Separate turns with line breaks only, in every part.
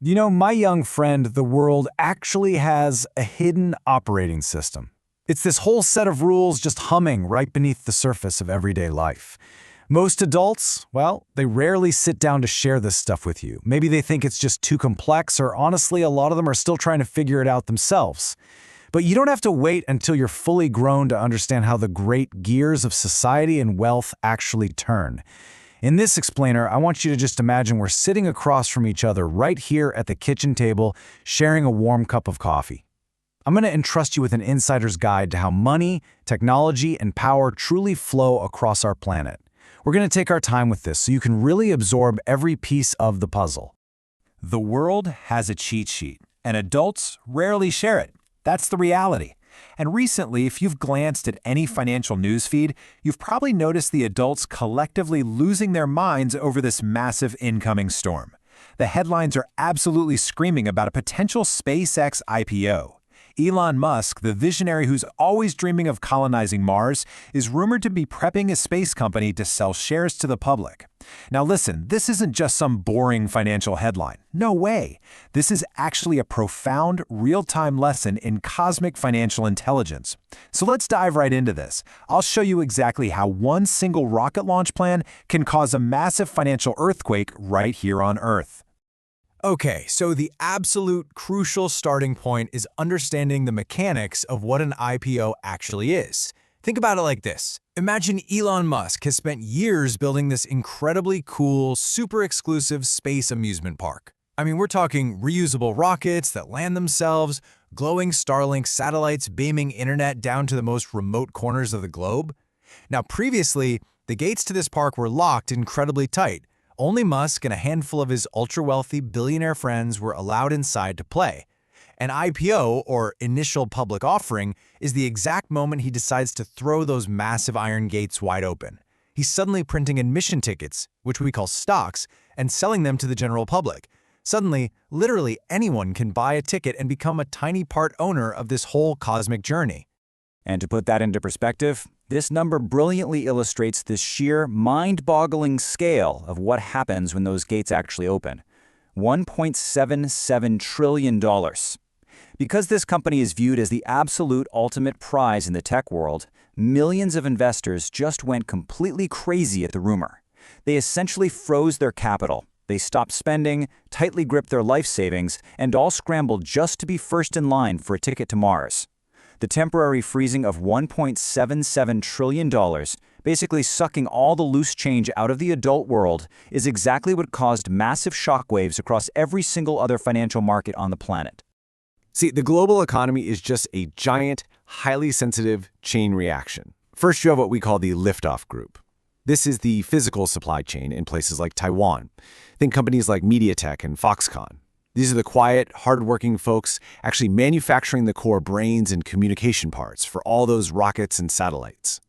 You know, my young friend, the world actually has a hidden operating system. It's this whole set of rules just humming right beneath the surface of everyday life. Most adults, well, they rarely sit down to share this stuff with you. Maybe they think it's just too complex, or honestly, a lot of them are still trying to figure it out themselves. But you don't have to wait until you're fully grown to understand how the great gears of society and wealth actually turn. In this explainer, I want you to just imagine we're sitting across from each other right here at the kitchen table, sharing a warm cup of coffee. I'm going to entrust you with an insider's guide to how money, technology, and power truly flow across our planet. We're going to take our time with this so you can really absorb every piece of the puzzle.
The world has a cheat sheet, and adults rarely share it. That's the reality. And recently, if you've glanced at any financial news feed, you've probably noticed the adults collectively losing their minds over this massive incoming storm. The headlines are absolutely screaming about a potential SpaceX IPO. Elon Musk, the visionary who's always dreaming of colonizing Mars, is rumored to be prepping a space company to sell shares to the public. Now listen, this isn't just some boring financial headline. No way. This is actually a profound, real-time lesson in cosmic financial intelligence. So let's dive right into this. I'll show you exactly how one single rocket launch plan can cause a massive financial earthquake right here on Earth.
Okay, so the absolute crucial starting point is understanding the mechanics of what an IPO actually is. Think about it like this. Imagine Elon Musk has spent years building this incredibly cool, super exclusive space amusement park. I mean, we're talking reusable rockets that land themselves, glowing Starlink satellites beaming internet down to the most remote corners of the globe. Now, previously, the gates to this park were locked incredibly tight. Only Musk and a handful of his ultra-wealthy billionaire friends were allowed inside to play. An IPO, or initial public offering, is the exact moment he decides to throw those massive iron gates wide open. He's suddenly printing admission tickets, which we call stocks, and selling them to the general public. Suddenly, literally anyone can buy a ticket and become a tiny part owner of this whole cosmic journey.
And to put that into perspective, this number brilliantly illustrates the sheer, mind-boggling scale of what happens when those gates actually open. $1.77 trillion. Because this company is viewed as the absolute ultimate prize in the tech world, millions of investors just went completely crazy at the rumor. They essentially froze their capital. They stopped spending, tightly gripped their life savings, and all scrambled just to be first in line for a ticket to Mars. The temporary freezing of $1.77 trillion, basically sucking all the loose change out of the adult world, is exactly what caused massive shockwaves across every single other financial market on the planet.
See, the global economy is just a giant, highly sensitive chain reaction. First, you have what we call the Liftoff group. This is the physical supply chain in places like Taiwan. Think companies like MediaTek and Foxconn. These are the quiet, hardworking folks actually manufacturing the core brains and communication parts for all those rockets and satellites.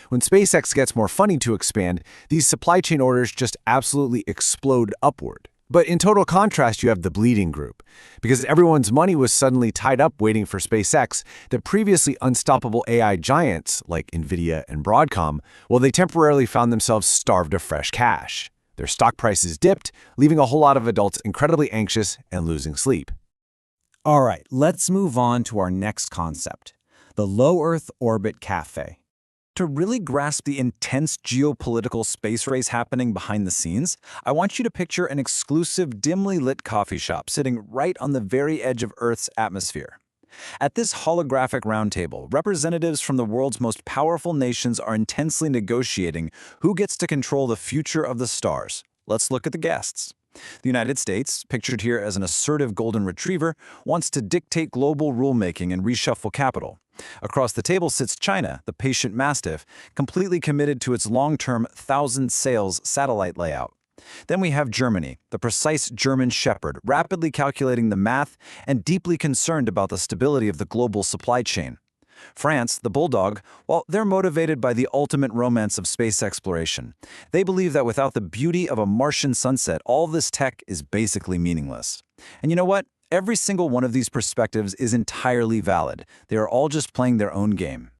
When SpaceX gets more funding to expand, these supply chain orders just absolutely explode upward. But in total contrast, you have the bleeding group. Because everyone's money was suddenly tied up waiting for SpaceX, the previously unstoppable AI giants like NVIDIA and Broadcom, well, they temporarily found themselves starved of fresh cash. Their stock prices dipped, leaving a whole lot of adults incredibly anxious and losing sleep.
All right, let's move on to our next concept, the Low Earth Orbit Cafe.
To really grasp the intense geopolitical space race happening behind the scenes, I want you to picture an exclusive, dimly lit coffee shop sitting right on the very edge of Earth's atmosphere. At this holographic roundtable, representatives from the world's most powerful nations are intensely negotiating who gets to control the future of the stars. Let's look at the guests. The United States, pictured here as an assertive golden retriever, wants to dictate global rulemaking and reshuffle capital. Across the table sits China, the patient mastiff, completely committed to its long-term thousand sails satellite layout. Then we have Germany, the precise German shepherd, rapidly calculating the math and deeply concerned about the stability of the global supply chain. France, the bulldog, well, they're motivated by the ultimate romance of space exploration. They believe that without the beauty of a Martian sunset, all this tech is basically meaningless. And you know what? Every single one of these perspectives is entirely valid. They are all just playing their own game.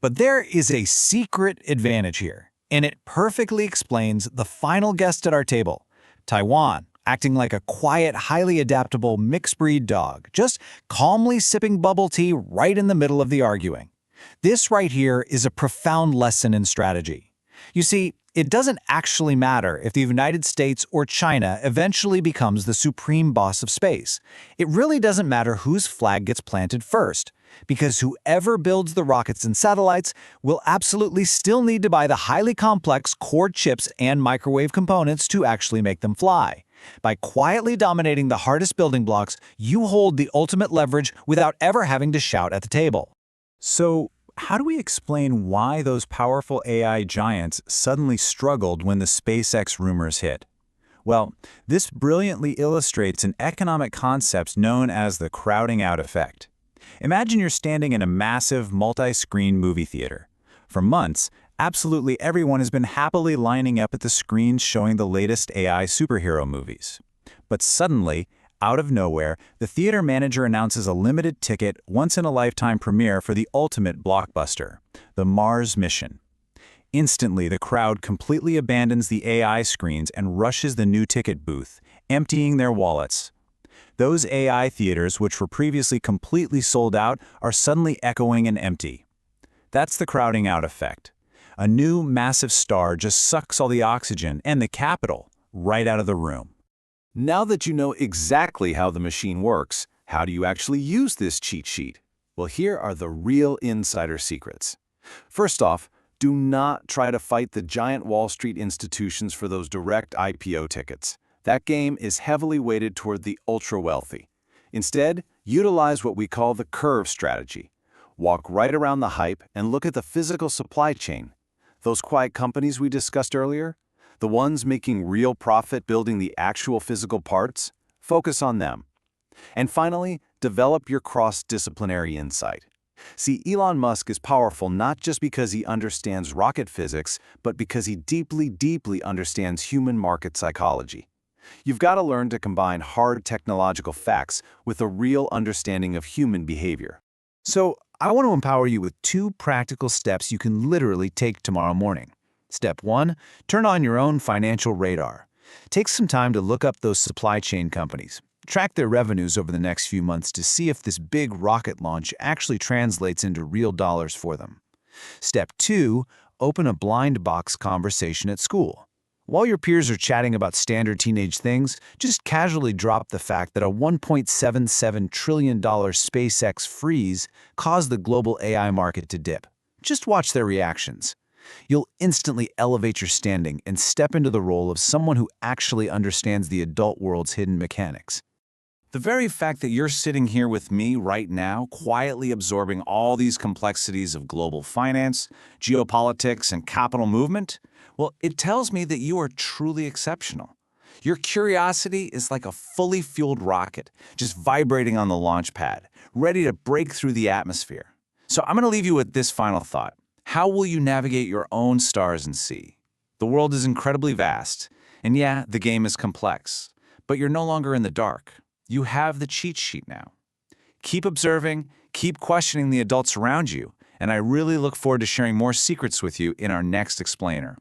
But there is a secret advantage here, and it perfectly explains the final guest at our table, Taiwan,
acting like a quiet, highly adaptable mixed-breed dog, just calmly sipping bubble tea right in the middle of the arguing. This right here is a profound lesson in strategy. You see, it doesn't actually matter if the United States or China eventually becomes the supreme boss of space. It really doesn't matter whose flag gets planted first, because whoever builds the rockets and satellites will absolutely still need to buy the highly complex core chips and microwave components to actually make them fly. By quietly dominating the hardest building blocks, you hold the ultimate leverage without ever having to shout at the table.
So, how do we explain why those powerful AI giants suddenly struggled when the SpaceX rumors hit? Well, this brilliantly illustrates an economic concept known as the crowding out effect. Imagine you're standing in a massive multi-screen movie theater. For months, absolutely everyone has been happily lining up at the screens showing the latest AI superhero movies. But suddenly, out of nowhere, the theater manager announces a limited ticket, once-in-a-lifetime premiere for the ultimate blockbuster, the Mars mission. Instantly, the crowd completely abandons the AI screens and rushes the new ticket booth, emptying their wallets. Those AI theaters, which were previously completely sold out, are suddenly echoing and empty. That's the crowding out effect. A new, massive star just sucks all the oxygen and the capital right out of the room.
Now that you know exactly how the machine works, how do you actually use this cheat sheet? Well, here are the real insider secrets. First off, do not try to fight the giant Wall Street institutions for those direct IPO tickets. That game is heavily weighted toward the ultra-wealthy. Instead, utilize what we call the curve strategy. Walk right around the hype and look at the physical supply chain. Those quiet companies we discussed earlier, the ones making real profit building the actual physical parts, focus on them. And finally, develop your cross-disciplinary insight. See, Elon Musk is powerful not just because he understands rocket physics, but because he deeply understands human market psychology. You've got to learn to combine hard technological facts with a real understanding of human behavior.
So, I want to empower you with 2 practical steps you can literally take tomorrow morning. Step 1, turn on your own financial radar. Take some time to look up those supply chain companies. Track their revenues over the next few months to see if this big rocket launch actually translates into real dollars for them. Step 2, open a blind box conversation at school. While your peers are chatting about standard teenage things, just casually drop the fact that a $1.77 trillion SpaceX freeze caused the global AI market to dip. Just watch their reactions. You'll instantly elevate your standing and step into the role of someone who actually understands the adult world's hidden mechanics.
The very fact that you're sitting here with me right now, quietly absorbing all these complexities of global finance, geopolitics, and capital movement, well, it tells me that you are truly exceptional. Your curiosity is like a fully fueled rocket, just vibrating on the launch pad, ready to break through the atmosphere. So I'm going to leave you with this final thought. How will you navigate your own stars and sea? The world is incredibly vast, and yeah, the game is complex, but you're no longer in the dark. You have the cheat sheet now. Keep observing, keep questioning the adults around you, and I really look forward to sharing more secrets with you in our next explainer.